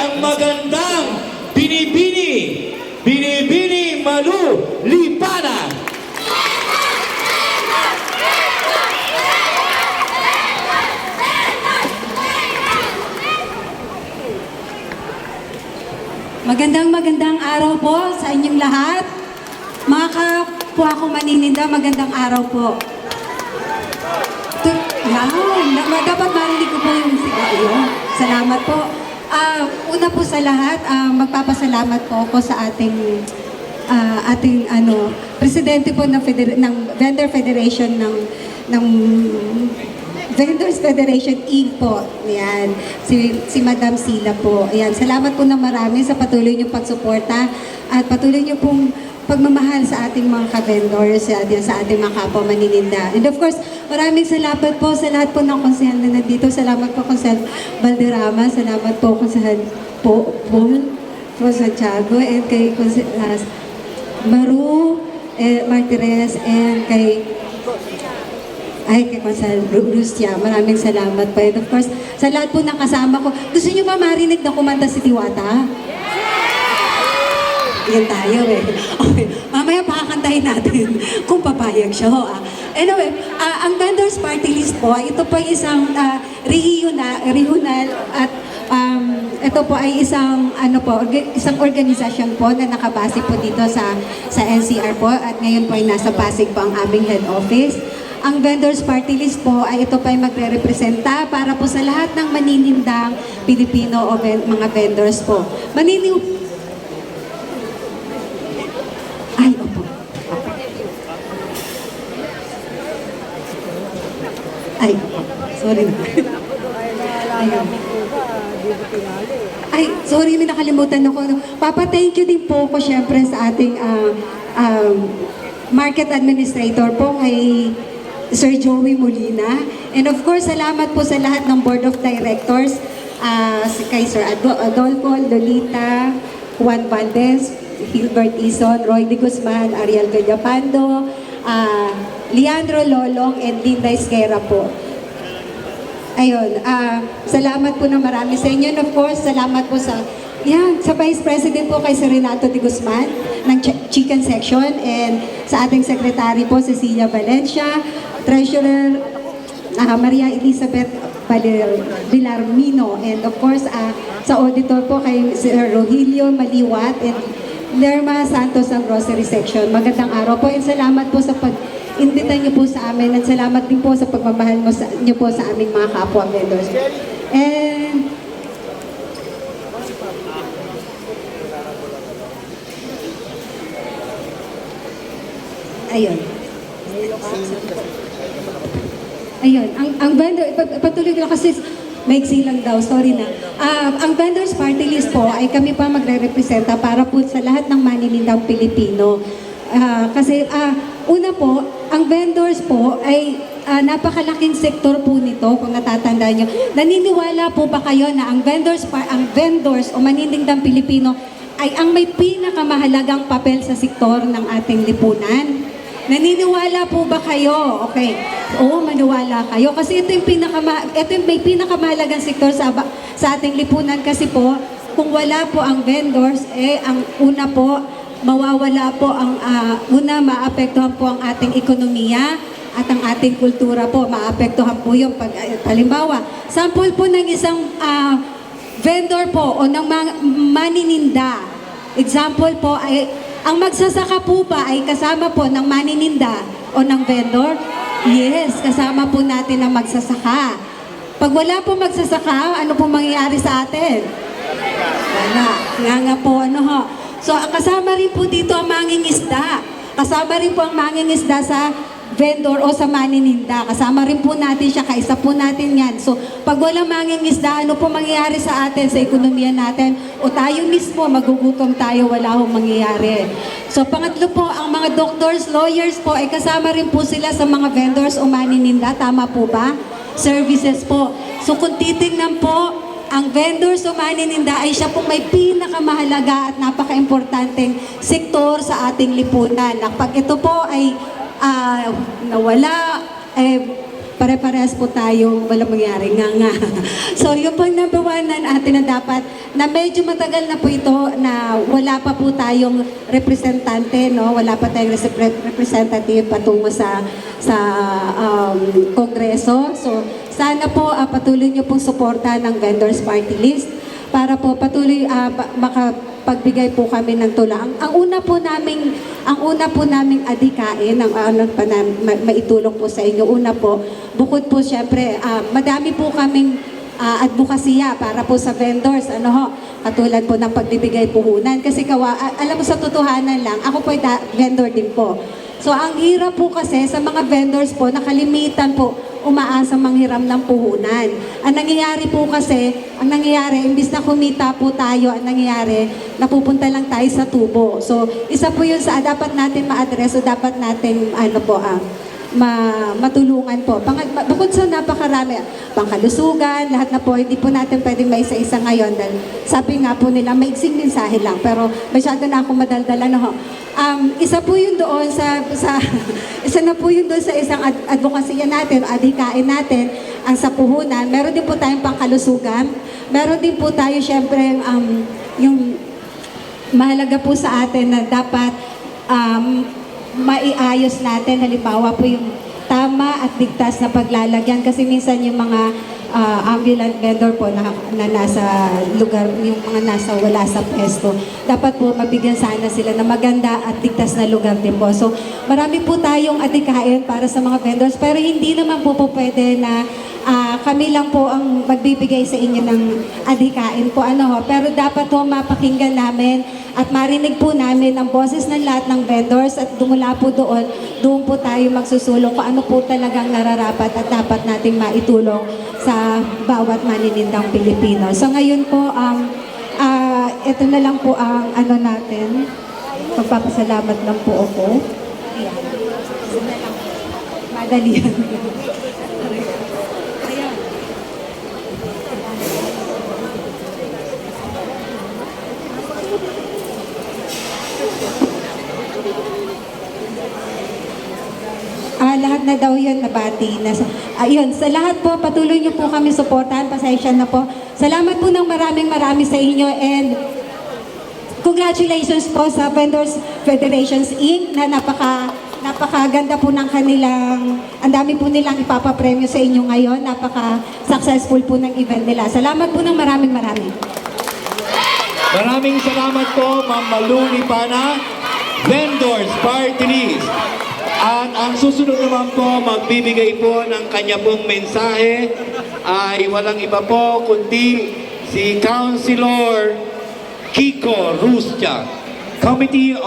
ang magandang Binibini Malu Lipanan. Magandang araw po sa inyong lahat. Mga kapwa ko manininda, magandang araw po. Dapat marinig ko po yung sigaw. Salamat po. Una po sa lahat, magpapasalamat po ako sa ating presidente po ng Vendor Federation ng Vendors Federation Inc. po. Ayan, si Madam Sila po. Ayan, salamat po ng marami sa patuloy niyong pagsuporta at patuloy niyo pong pagmamahal sa ating mga ka-vendors, sa ating mga kapwa manininda. And of course, maraming salamat po sa lahat po ng konsehal na nandito. Salamat po Konsehal Valderrama, salamat po Konsehal Paul Santiago, and kay Maru Martires, and kay Konsehal Rustia. Maraming salamat po. And of course, sa lahat po ng kasama ko. Gusto niyo ba marinig na kumanta si Diwata? Yan tayo eh. Okay. Mamaya pakakantahin natin kung papayag siya. Anyway, ang Vendors Party List po, ito po ay isang regional at ito po ay isang organisasyon po na nakabase po dito sa NCR po, at ngayon po ay nasa Pasig po ang aming head office. Ang Vendors Party List po ay ito pa ay magre-representa para po sa lahat ng maninindang Pilipino o mga vendors po. Sorry, may nakalimutan ako. Papa, thank you din po ko syempre sa ating market administrator po, kay Sir Joey Molina. And of course, salamat po sa lahat ng board of directors, kay Sir Adolfo, Lolita, Juan Valdez, Hilbert Ison, Roy de Guzman, Ariel Villapando, Leandro Lolong, and Linda Esquera po. Ayun, salamat po na marami sa inyo. And of course, salamat po sa Vice President po kay Sir Renato de Guzman ng Chicken Section, and sa ating Secretary po, Cecilia Valencia, Treasurer Maria Elizabeth Villarmino, and of course, sa auditor po kay Sir Rogelio Maliwat and Lerma Santos ng Grocery Section. Magandang araw po, and salamat po sa pag-imbita niyo po sa amin, at salamat din po sa pagmamahal niyo po sa aming mga kapwa vendors. And ayun, ang vendor, patuloy ko lang kasi maiksi lang daw, sorry na. Ang Vendors Party List po ay kami pa magre-representa para po sa lahat ng maninindang Pilipino. Kasi una po, ang vendors po ay napakalaking sektor po nito, kung natatandaan nyo. Naniniwala po ba kayo na ang vendors o maninindang Pilipino ay ang may pinakamahalagang papel sa sektor ng ating lipunan? Naniniwala po ba kayo? Okay. Oo, maniwala kayo. Kasi ito yung may pinakamahalagang sektor sa ating lipunan, kasi po, kung wala po ang vendors, ang una po, mawawala po maapektuhan po ang ating ekonomiya at ang ating kultura po. Maapektuhan po yung halimbawa, sample po ng isang vendor po o ng manininda. Example po ay, ang magsasaka po ba ay kasama po ng manininda o ng vendor? Yes, kasama po natin ang magsasaka. Pag wala po magsasaka, ano po mangyayari sa atin? Wala. Nga po, So, kasama rin po dito ang mangingisda. Kasama rin po ang mangingisda sa vendor o sa manininda. Kasama rin po natin siya, kaisa po natin yan. So, pag walang mangingisda, ano po mangyayari sa atin, sa ekonomiya natin? O tayo mismo, magugutom tayo, wala hong mangyayari. So, pangatlo po, ang mga doctors, lawyers po, ay kasama rin po sila sa mga vendors o manininda. Tama po ba? Services po. So, kung titingnan po, ang vendors o manininda ay siya pong may pinakamahalaga at napaka-importanteng sektor sa ating lipunan. Pag ito po ay nawala, pare-parehas po tayong walang mangyari nga. So yung pang number one na atin na dapat, na medyo matagal na po ito na wala pa po tayong representante, no? Wala pa tayong representative patungo sa Kongreso. So sana po patuloy niyo pong suporta ng vendors party list para po patuloy makapagbigay po kami ng tulong. Ang una po naming adikain, maitulong po sa inyo. Una po, bukod po syempre, madami po kaming advokasya para po sa vendors, katulad po ng pagbibigay puhunan. Kasi alam mo sa totohanan lang, ako po vendor din po. So ang hirap po kasi sa mga vendors po, nakalimitan po umaasa manghiram ng puhunan. Ang nangyayari po kasi, imbis na kumita po tayo, ang nangyayari, napupunta lang tayo sa tubo. So, isa po yun sa dapat natin ma-address o dapat natin, matulungan po. Bukod sa napakarami, pangkalusugan, lahat na po, hindi po natin pwedeng may isa-isa ngayon. Dahil sabi nga po nila, maiksing mensahe lang, pero masyado na akong madaldala na ho. Isa po yun doon isa na po yun doon sa isang advokasya natin, adhikain natin, ang sa puhunan. Meron din po tayong pangkalusugan. Meron din po tayo, syempre, yung mahalaga po sa atin na dapat maiayos natin, halimbawa po yung tama at ligtas na paglalagyan kasi minsan yung mga ambulant vendor po na nasa lugar, yung mga wala sa pwesto, dapat po mabigyan sana sila na maganda at ligtas na lugar din po. So marami po tayong adikain para sa mga vendors, pero hindi naman po pwede na kami lang po ang magbibigay sa inyo ng adhikain po. Pero dapat po mapakinggan namin at marinig po namin ang boses ng lahat ng vendors at mula po doon po tayo magsusulong kung ano po talagang nararapat at dapat nating maitulong sa bawat maninindang Pilipino. So ngayon po, ito na lang po ang natin. Magpapasalamat lang po ako. Ayan. Madali yan. Lahat na daw yun nabati. Ayun, sa lahat po, patuloy niyo po kami suportahan. Pasensya na po. Salamat po ng maraming sa inyo and congratulations po sa Vendors Federations Inc. na napakaganda po ng kanilang, ang dami po nilang ipapapremyo sa inyo ngayon. Napaka-successful po ng event nila. Salamat po ng maraming. Maraming salamat po, Ma'am Malu Lipana, Vendors Party List. At ang susunod naman po, magbibigay po ng kanya pong mensahe ay walang iba po kundi si Councilor Kiko Rustia, Committee